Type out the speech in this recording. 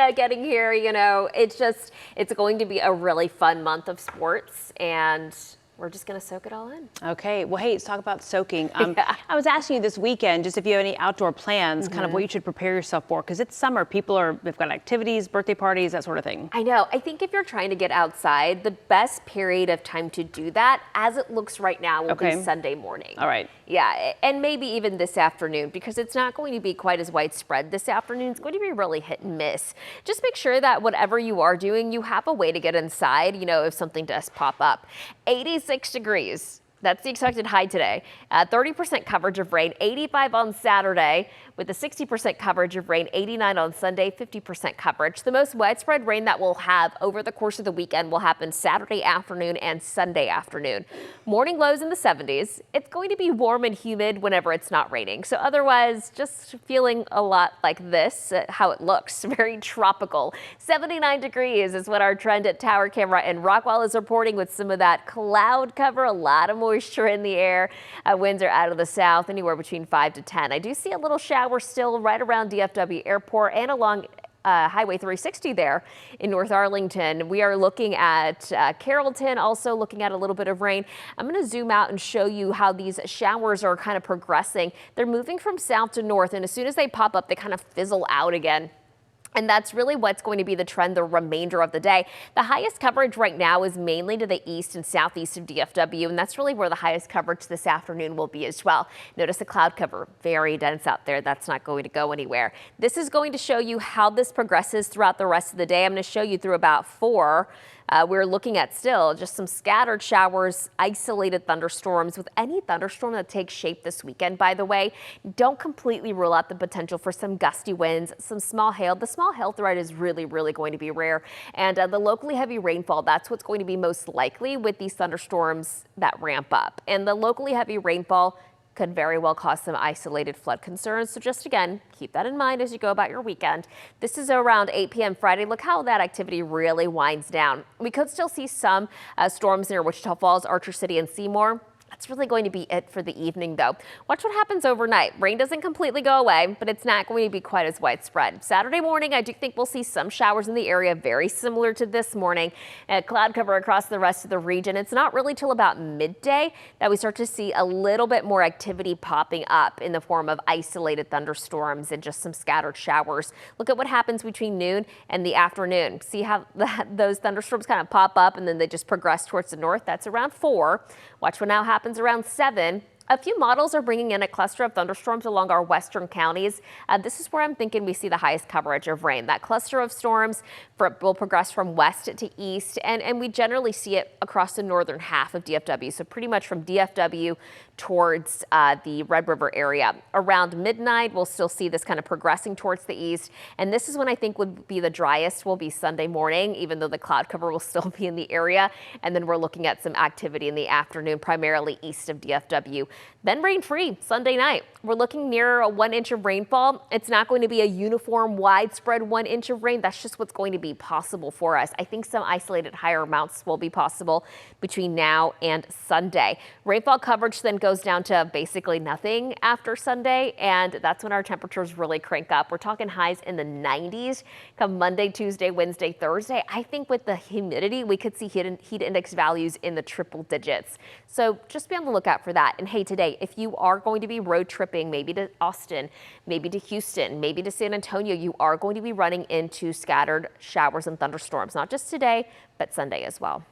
Getting here, it's going to be a really fun month of sports, and we're just going to soak it all in. Okay. Well, hey, let's talk about soaking. Yeah. I was asking you this weekend, just if you have any outdoor plans, kind of what you should prepare yourself for, because it's summer. They've got activities, birthday parties, that sort of thing. I know. I think if you're trying to get outside, the best period of time to do that, as it looks right now, will be Sunday morning. All right. Yeah, and maybe even this afternoon, because it's not going to be quite as widespread this afternoon. It's going to be really hit and miss. Just make sure that whatever you are doing, you have a way to get inside, if something does pop up. 86 degrees. That's the expected high today. 30% coverage of rain, 85 on Saturday, with a 60% coverage of rain, 89 on Sunday, 50% coverage. The most widespread rain that we'll have over the course of the weekend will happen Saturday afternoon and Sunday afternoon. Morning lows in the 70s. It's going to be warm and humid whenever it's not raining. So otherwise, just feeling a lot like this, how it looks, very tropical. 79 degrees is what our trend at Tower Camera and Rockwell is reporting, with some of that cloud cover, a lot of moisture in the air. Winds are out of the south, anywhere between 5 to 10. I do see a little shower still right around DFW Airport and along Highway 360 there in North Arlington. We are looking at Carrollton, also looking at a little bit of rain. I'm going to zoom out and show you how these showers are kind of progressing. They're moving from south to north, and as soon as they pop up, they kind of fizzle out again. And that's really what's going to be the trend the remainder of the day. The highest coverage right now is mainly to the east and southeast of DFW, and that's really where the highest coverage this afternoon will be as well. Notice the cloud cover, very dense out there. That's not going to go anywhere. This is going to show you how this progresses throughout the rest of the day. I'm going to show you through about 4. We're looking at still just some scattered showers, isolated thunderstorms. With any thunderstorm that takes shape this weekend, by the way, don't completely rule out the potential for some gusty winds, some small hail. The small hail threat is really going to be rare. And the locally heavy rainfall, that's what's going to be most likely with these thunderstorms that ramp up. And the locally heavy rainfall could very well cause some isolated flood concerns. So just again, keep that in mind as you go about your weekend. This is around 8 p.m. Friday. Look how that activity really winds down. We could still see some storms near Wichita Falls, Archer City, and Seymour. That's really going to be it for the evening, though. Watch what happens overnight. Rain doesn't completely go away, but it's not going to be quite as widespread. Saturday morning, I do think we'll see some showers in the area, very similar to this morning. Cloud cover across the rest of the region. It's not really till about midday that we start to see a little bit more activity popping up in the form of isolated thunderstorms and just some scattered showers. Look at what happens between noon and the afternoon. See how those thunderstorms kind of pop up and then they just progress towards the north. That's around 4. Watch what now happens around 7. A few models are bringing in a cluster of thunderstorms along our western counties. This is where I'm thinking we see the highest coverage of rain. That cluster of storms will progress from west to east, and we generally see it across the northern half of DFW. So pretty much from DFW towards the Red River area. Around midnight, we'll still see this kind of progressing towards the east. And this is when I think would be the driest will be Sunday morning, even though the cloud cover will still be in the area. And then we're looking at some activity in the afternoon, primarily east of DFW. Then rain-free Sunday night. We're looking near a 1 inch of rainfall. It's not going to be a uniform, widespread 1 inch of rain. That's just what's going to be possible for us. I think some isolated higher amounts will be possible between now and Sunday. Rainfall coverage then goes down to basically nothing after Sunday, and that's when our temperatures really crank up. We're talking highs in the 90s come Monday, Tuesday, Wednesday, Thursday. I think with the humidity, we could see heat index values in the triple digits. So just be on the lookout for that. And hey, today, if you are going to be road tripping, maybe to Austin, maybe to Houston, maybe to San Antonio, you are going to be running into scattered showers and thunderstorms, not just today, but Sunday as well.